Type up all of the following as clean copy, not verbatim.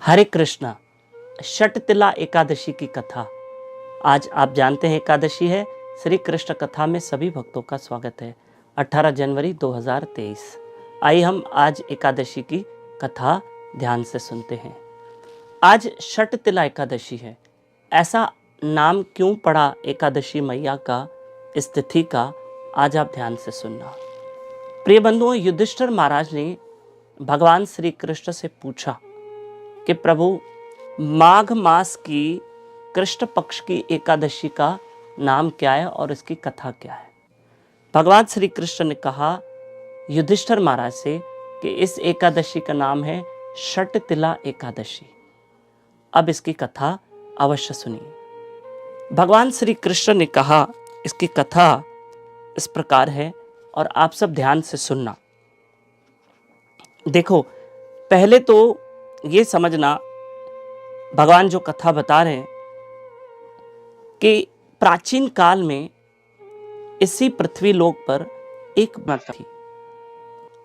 हरे कृष्णा। षटतिला एकादशी की कथा आज आप जानते हैं एकादशी है। श्री कृष्ण कथा में सभी भक्तों का स्वागत है। 18 जनवरी 2023। आइए हम आज एकादशी की कथा ध्यान से सुनते हैं। आज षटतिला एकादशी है। ऐसा नाम क्यों पड़ा एकादशी मैया का, इस तिथि का, आज आप ध्यान से सुनना। प्रिय बंधुओं, युधिष्ठिर महाराज ने भगवान श्री कृष्ण से पूछा कि प्रभु, माघ मास की कृष्ण पक्ष की एकादशी का नाम क्या है और इसकी कथा क्या है। भगवान श्री कृष्ण ने कहा युधिष्ठिर महाराज से कि इस एकादशी का नाम है षटतिला एकादशी। अब इसकी कथा अवश्य सुनिए। भगवान श्री कृष्ण ने कहा इसकी कथा इस प्रकार है और आप सब ध्यान से सुनना। देखो, पहले तो ये समझना, भगवान जो कथा बता रहे हैं कि प्राचीन काल में इसी पृथ्वी लोक पर एक माता थी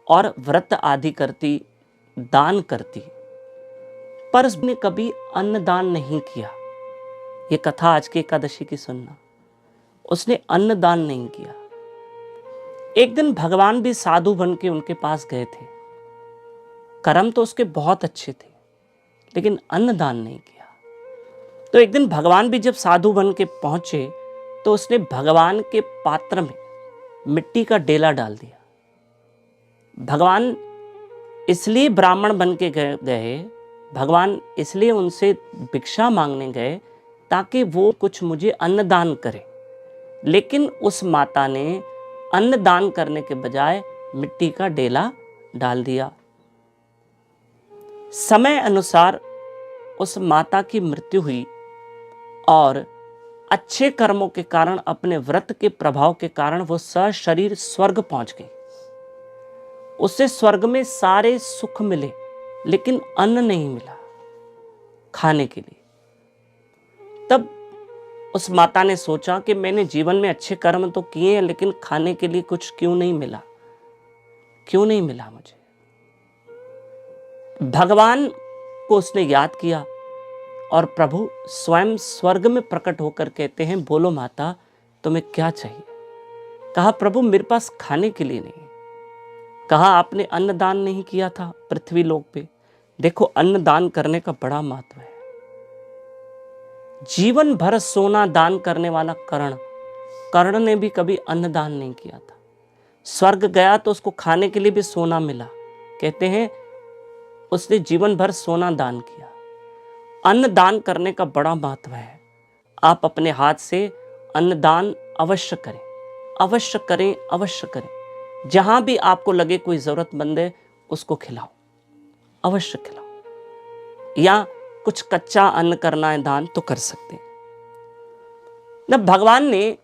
और व्रत आदि करती, दान करती, पर उसने कभी अन्नदान नहीं किया। ये कथा आज की एकादशी की सुनना। उसने अन्नदान नहीं किया। एक दिन भगवान भी साधु बन के उनके पास गए थे। कर्म तो उसके बहुत अच्छे थे, लेकिन अन्नदान नहीं किया। तो एक दिन भगवान भी जब साधु बन के पहुंचे तो उसने भगवान के पात्र में मिट्टी का डेला डाल दिया। भगवान इसलिए ब्राह्मण बन के गए, भगवान इसलिए उनसे भिक्षा मांगने गए ताकि वो कुछ मुझे अन्नदान करे। लेकिन उस माता ने अन्नदान करने के बजाय मिट्टी का डेला डाल दिया। समय अनुसार उस माता की मृत्यु हुई और अच्छे कर्मों के कारण, अपने व्रत के प्रभाव के कारण वो सशरीर स्वर्ग पहुंच गई। उसे स्वर्ग में सारे सुख मिले, लेकिन अन्न नहीं मिला खाने के लिए। तब उस माता ने सोचा कि मैंने जीवन में अच्छे कर्म तो किए हैं, लेकिन खाने के लिए कुछ क्यों नहीं मिला, क्यों नहीं मिला मुझे। भगवान को उसने याद किया और प्रभु स्वयं स्वर्ग में प्रकट होकर कहते हैं, बोलो माता, तुम्हें क्या चाहिए। कहा, प्रभु मेरे पास खाने के लिए नहीं। कहा, आपने अन्नदान नहीं किया था पृथ्वी लोक पे। देखो, अन्नदान करने का बड़ा महत्व है। जीवन भर सोना दान करने वाला कर्ण ने भी कभी अन्नदान नहीं किया था। स्वर्ग गया तो उसको खाने के लिए भी सोना मिला। कहते हैं उसने जीवन भर सोना दान किया। अन्नदान करने का बड़ा महत्व है। आप अपने हाथ से अन्नदान अवश्य करें, अवश्य करें, अवश्य करें। जहां भी आपको लगे कोई जरूरतमंद है, उसको खिलाओ, अवश्य खिलाओ। या कुछ कच्चा अन्न करना है दान तो कर सकते हैं। जब भगवान ने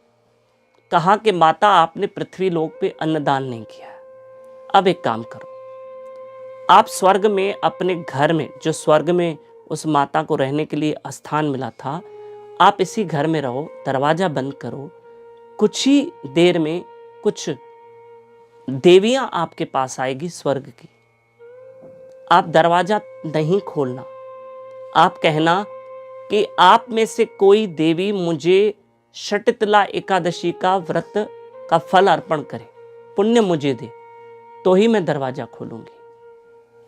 कहा कि माता, आपने पृथ्वी लोक पे अन्नदान नहीं किया, अब एक काम करो, आप स्वर्ग में अपने घर में, जो स्वर्ग में उस माता को रहने के लिए स्थान मिला था, आप इसी घर में रहो, दरवाजा बंद करो। कुछ ही देर में कुछ देवियां आपके पास आएगी स्वर्ग की। आप दरवाजा नहीं खोलना। आप कहना कि आप में से कोई देवी मुझे षटतिला एकादशी का व्रत का फल अर्पण करे, पुण्य मुझे दे, तो ही मैं दरवाजा खोलूंगी।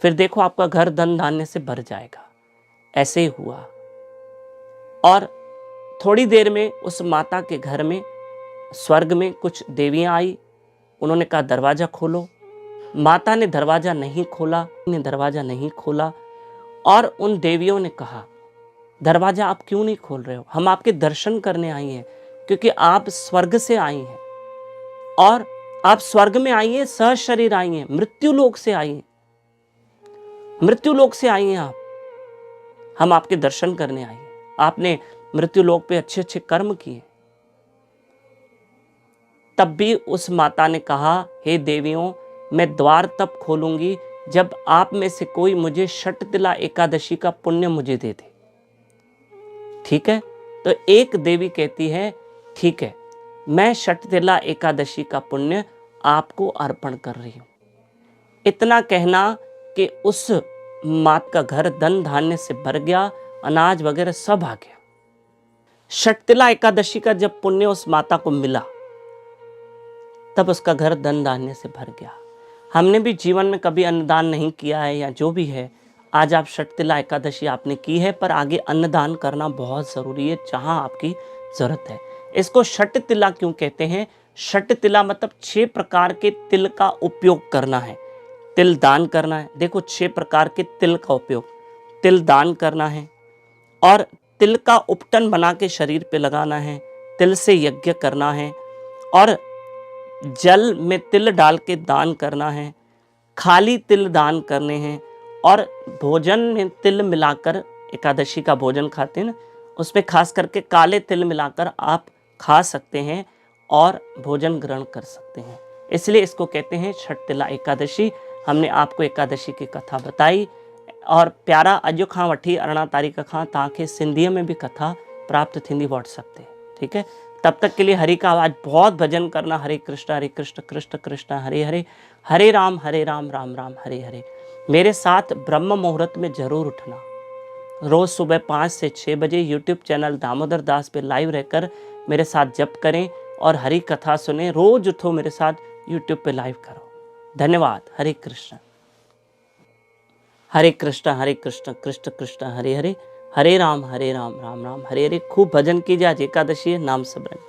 फिर देखो, आपका घर धन धान्य से भर जाएगा। ऐसे ही हुआ और थोड़ी देर में उस माता के घर में, स्वर्ग में कुछ देवियां आई। उन्होंने कहा, दरवाजा खोलो। माता ने दरवाजा नहीं खोला और उन देवियों ने कहा, दरवाजा आप क्यों नहीं खोल रहे हो? हम आपके दर्शन करने आई हैं, क्योंकि आप स्वर्ग से आई हैं और आप स्वर्ग में आई हैं, सशरीर आई हैं, मृत्यु लोक से आई हैं, मृत्यु लोक से आई हैं आप। हम आपके दर्शन करने आए हैं। आपने मृत्यु लोक पे अच्छे अच्छे कर्म किए। तब भी उस माता ने कहा, हे देवियों, मैं द्वार तब खोलूंगी जब आप में से कोई मुझे षटतिला एकादशी का पुण्य मुझे दे दे। ठीक है? तो एक देवी कहती है, ठीक है, मैं षटतिला एकादशी का पुण्य आपको अर्पण कर रही हूं। इतना कहना कि उस मात का घर धन धान्य से भर गया, अनाज वगैरह सब आ गया। षटतिला एकादशी का जब पुण्य उस माता को मिला तब उसका घर धन धान्य से भर गया। हमने भी जीवन में कभी अन्नदान नहीं किया है या जो भी है, आज आप षटतिला एकादशी आपने की है, पर आगे अन्नदान करना बहुत ज़रूरी है जहाँ आपकी ज़रूरत है। इसको षटतिला क्यों कहते हैं? षटतिला मतलब 6 प्रकार के तिल का उपयोग करना है, तिल दान करना है। देखो 6 प्रकार के तिल का उपयोग, तिल दान करना है और तिल का उपटन बना के शरीर पे लगाना है, तिल से यज्ञ करना है और जल में तिल डाल के दान करना है, खाली तिल दान करने हैं और भोजन में तिल मिलाकर, एकादशी का भोजन खाते हैं ना, उसमें खास करके काले तिल मिलाकर आप खा सकते हैं और भोजन ग्रहण कर सकते हैं। इसलिए इसको कहते हैं षटतिला एकादशी। हमने आपको एकादशी की कथा बताई और प्यारा अजो खां वठी अरणा तारीख़ खां तव्हांखे सिंधीअ में भी कथा प्राप्त थींदी व्हाट्सएप ते। ठीक है, तब तक के लिए हरि का आवाज बहुत भजन करना। हरे कृष्ण कृष्ण कृष्ण हरे हरे, हरे राम राम राम हरे हरे। मेरे साथ ब्रह्म मुहूर्त में जरूर उठना। रोज सुबह 5 से 6 बजे यूट्यूब चैनल दामोदर दास पे लाइव रहकर मेरे साथ जप करें और हरि कथा सुने। रोज उठो मेरे साथ यूट्यूब पे लाइव करो। धन्यवाद। हरे कृष्ण कृष्ण कृष्ण हरे हरे, हरे राम राम राम हरे हरे। खूब भजन कीजिए। आज एकादशी है, नाम स्मरण।